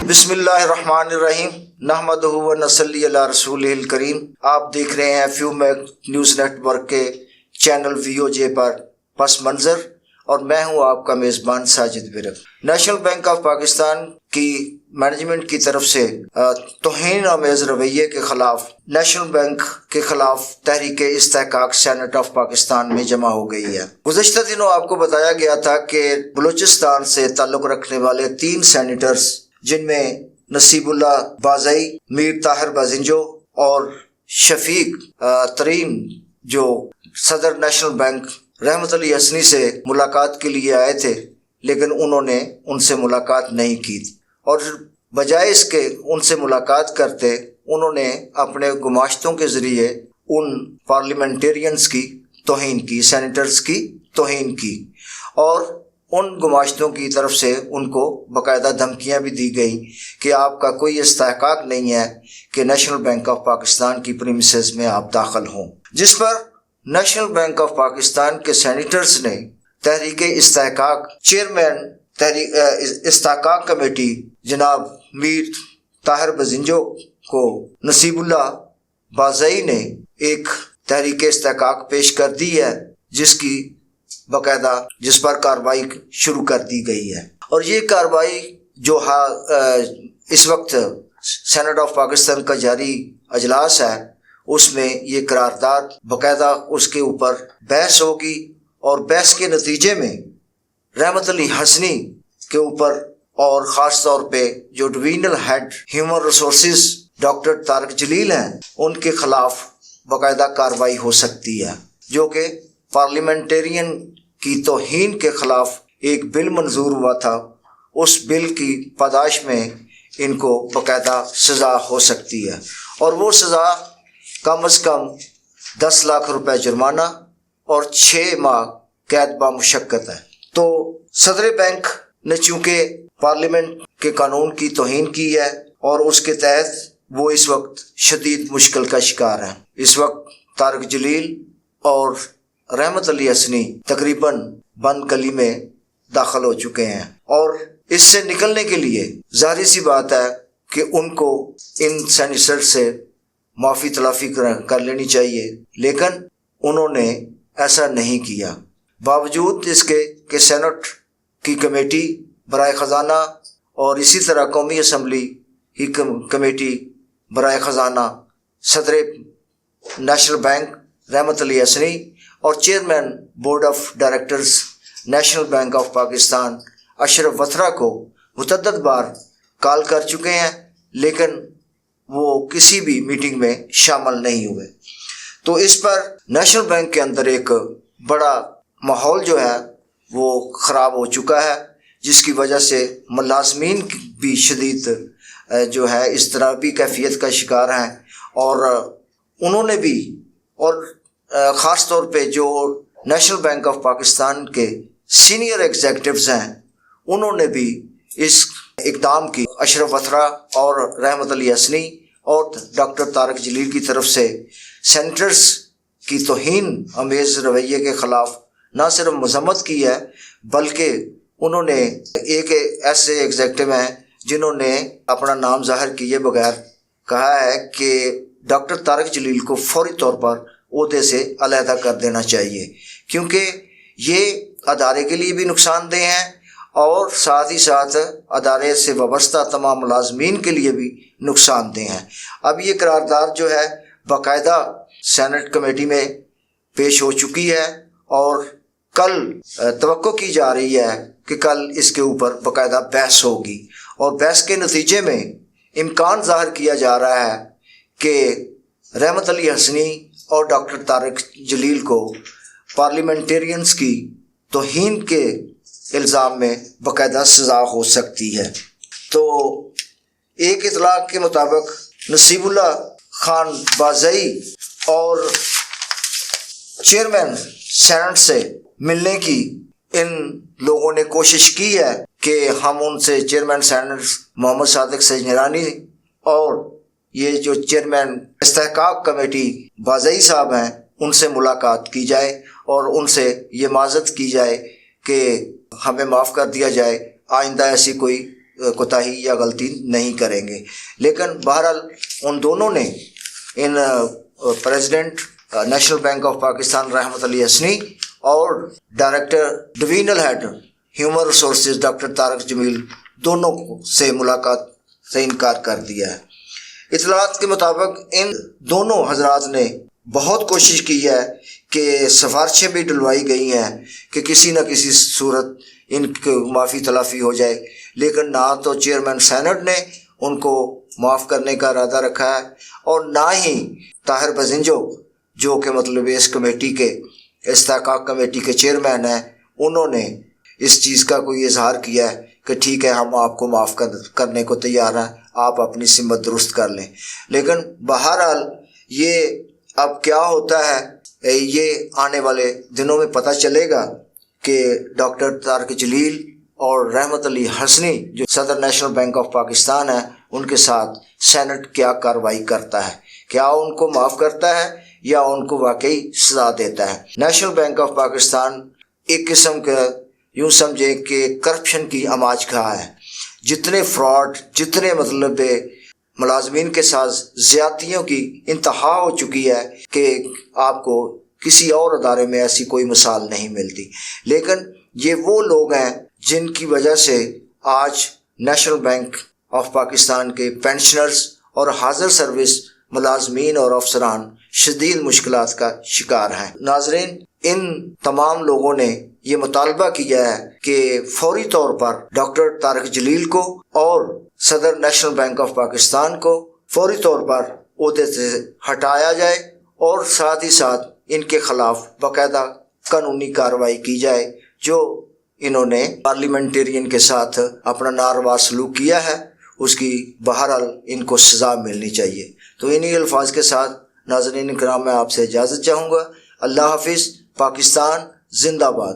بسم اللہ الرحمن الرحیم نحمدہ و نصلی علی رسولہ الکریم۔ آپ دیکھ رہے ہیں few make news network کے چینل VOJ پر پس منظر، اور میں ہوں آپ کا میزبان Sajid Virk. National bank of Pakistan کی مینجمنٹ کی طرف سے توہین آمیز رویے کے خلاف نیشنل بینک کے خلاف تحریک استحقاق سینٹ آف پاکستان میں جمع ہو گئی ہے۔ گزشتہ دنوں آپ کو بتایا گیا تھا کہ بلوچستان سے تعلق رکھنے والے 3 سینیٹرز، جن میں نصیب اللہ بازئی، میر طاہر بازنجو اور شفیق ترین، جو صدر نیشنل بینک رحمت علی حسنی سے ملاقات کے لیے آئے تھے، لیکن انہوں نے ان سے ملاقات نہیں کی، اور بجائے اس کے ان سے ملاقات کرتے انہوں نے اپنے گماشتوں کے ذریعے ان پارلیمنٹیرینز کی توہین کی، سینیٹرز کی توہین کی، اور ان گماشتوں کی طرف سے ان کو باقاعدہ دھمکیاں بھی دی گئیں کہ آپ کا کوئی استحقاق نہیں ہے کہ نیشنل بینک آف پاکستان کی پریمیسز میں آپ داخل ہوں، جس پر نیشنل بینک آف پاکستان کے سینیٹرز نے تحریک استحقاق چیئرمین استحقاق کمیٹی جناب میر طاہر بازنجو کو نصیب اللہ بازئی نے ایک تحریک استحقاق پیش کر دی ہے، جس پر کارروائی شروع کر دی گئی ہے۔ اور یہ کارروائی جو اس وقت سینٹ آف پاکستان کا جاری اجلاس ہے، اس میں یہ قرارداد باقاعدہ اس کے اوپر بحث ہوگی، اور بحث کے نتیجے میں رحمت علی حسنی کے اوپر اور خاص طور پہ جو divisional head human resources doctor Tariq Jalil ہیں، ان کے خلاف باقاعدہ کارروائی ہو سکتی ہے، جو کہ پارلیمنٹیرین کی توہین کے خلاف ایک بل منظور ہوا تھا۔ اس بل کی پاداش میں ان کو باقاعدہ سزا ہو سکتی ہے، اور وہ سزا کم از کم 10 لاکھ روپے جرمانہ اور 6 ماہ قید بامشقت ہے۔ تو صدر بینک نے چونکہ پارلیمنٹ کے قانون کی توہین کی ہے، اور اس کے تحت وہ اس وقت شدید مشکل کا شکار ہے۔ اس وقت طارق جلیل اور رحمت علی حسنی تقریباً بند گلی میں داخل ہو چکے ہیں، اور اس سے نکلنے کے لیے ظاہری سی بات ہے کہ ان کو ان سینیٹر سے معافی تلافی کر لینی چاہیے، لیکن انہوں نے ایسا نہیں کیا، باوجود اس کے کہ سینٹ کی کمیٹی برائے خزانہ اور اسی طرح قومی اسمبلی کی کمیٹی برائے خزانہ، صدر نیشنل بینک رحمت علی حسنی اور chairman board of directors National bank of Pakistan Ashraf Wathra کو متعدد بار کال کر چکے ہیں، لیکن وہ کسی بھی میٹنگ میں شامل نہیں ہوئے۔ تو اس پر نیشنل بینک کے اندر ایک بڑا ماحول جو ہے وہ خراب ہو چکا ہے، جس کی وجہ سے ملازمین بھی شدید جو ہے اضطرابی کیفیت کا شکار ہیں، اور انہوں نے بھی، اور خاص طور پہ جو نیشنل بینک آف پاکستان کے سینئر ایگزیکٹوز ہیں، انہوں نے بھی اس اقدام کی اشرف وتھرا اور رحمت علی حسنی اور ڈاکٹر طارق جلیل کی طرف سے سینیٹرز کی توہین آمیز رویے کے خلاف نہ صرف مذمت کی ہے، بلکہ انہوں نے ایک ایسے ایگزیکٹو ہیں جنہوں نے اپنا نام ظاہر کیے بغیر کہا ہے کہ ڈاکٹر طارق جلیل کو فوری طور پر عہدے سے علیحدہ کر دینا چاہیے، کیونکہ یہ ادارے کے لیے بھی نقصان دہ ہیں، اور ساتھ ہی ساتھ ادارے سے وابستہ تمام ملازمین کے لیے بھی نقصان دہ ہیں۔ اب یہ قرارداد جو ہے باقاعدہ سینٹ کمیٹی میں پیش ہو چکی ہے، اور کل توقع کی جا رہی ہے کہ کل اس کے اوپر باقاعدہ بحث ہوگی، اور بحث کے نتیجے میں امکان ظاہر کیا جا رہا ہے کہ رحمت علی حسنی اور ڈاکٹر طارق جلیل کو پارلیمنٹیرینز کی توہین کے الزام میں باقاعدہ سزا ہو سکتی ہے۔ تو ایک اطلاع کے مطابق نصیب اللہ خان بازئی اور چیئرمین سینٹ سے ملنے کی ان لوگوں نے کوشش کی ہے کہ ہم ان سے چیئرمین سینٹ محمد صادق سجنرانی اور یہ جو چیئرمین استحقاق کمیٹی بازئی صاحب ہیں، ان سے ملاقات کی جائے، اور ان سے یہ معذرت کی جائے کہ ہمیں معاف کر دیا جائے، آئندہ ایسی کوئی کوتاہی یا غلطی نہیں کریں گے. لیکن بہرحال ان دونوں نے ان president National bank of Pakistan Rahmat Ali Hasni اور director divisional head human resources doctor Tariq Jamil دونوں سے ملاقات سے انکار کر دیا ہے. اطلاعات کے مطابق ان دونوں حضرات نے بہت کوشش کی ہے کہ سفارشیں بھی ڈلوائی گئی ہیں کہ کسی نہ کسی صورت ان کو معافی تلافی ہو جائے، لیکن نہ تو چیئرمین سینٹ نے ان کو معاف کرنے کا ارادہ رکھا ہے اور نہ ہی طاہر بزنجو جو کہ مطلب اس کمیٹی کے استحقاق کمیٹی کے چیئرمین ہیں، انہوں نے اس چیز کا کوئی اظہار کیا ہے کہ ٹھیک ہے ہم آپ کو معاف کرنے کو تیار ہیں، آپ اپنی سمت درست کر لیں. لیکن بہرحال یہ اب کیا ہوتا ہے یہ آنے والے دنوں میں پتہ چلے گا کہ ڈاکٹر طارق جلیل اور رحمت علی حسنی جو صدر نیشنل بینک آف پاکستان ہے ان کے ساتھ سینٹ کیا کارروائی کرتا ہے، کیا ان کو معاف کرتا ہے یا ان کو واقعی سزا دیتا ہے. نیشنل بینک آف پاکستان ایک قسم کا یوں سمجھیں کہ کرپشن کی اماج گاہ ہے. جتنے فراڈ، جتنے مطلب ملازمین کے ساتھ زیادتیوں کی انتہا ہو چکی ہے کہ آپ کو کسی اور ادارے میں ایسی کوئی مثال نہیں ملتی. لیکن یہ وہ لوگ ہیں جن کی وجہ سے آج نیشنل بینک آف پاکستان کے پینشنرز اور حاضر سروس ملازمین اور افسران شدید مشکلات کا شکار ہیں. ناظرین، ان تمام لوگوں نے یہ مطالبہ کیا ہے کہ فوری طور پر ڈاکٹر طارق جلیل کو اور صدر نیشنل بینک آف پاکستان کو فوری طور پر عہدے سے ہٹایا جائے اور ساتھ ہی ساتھ ان کے خلاف باقاعدہ قانونی کارروائی کی جائے. جو انہوں نے پارلیمنٹرین کے ساتھ اپنا ناروا سلوک کیا ہے اس کی بہرحال ان کو سزا ملنی چاہیے. تو انہی الفاظ کے ساتھ ناظرین کرام میں آپ سے اجازت چاہوں گا. اللہ حافظ. پاکستان زندہ باد.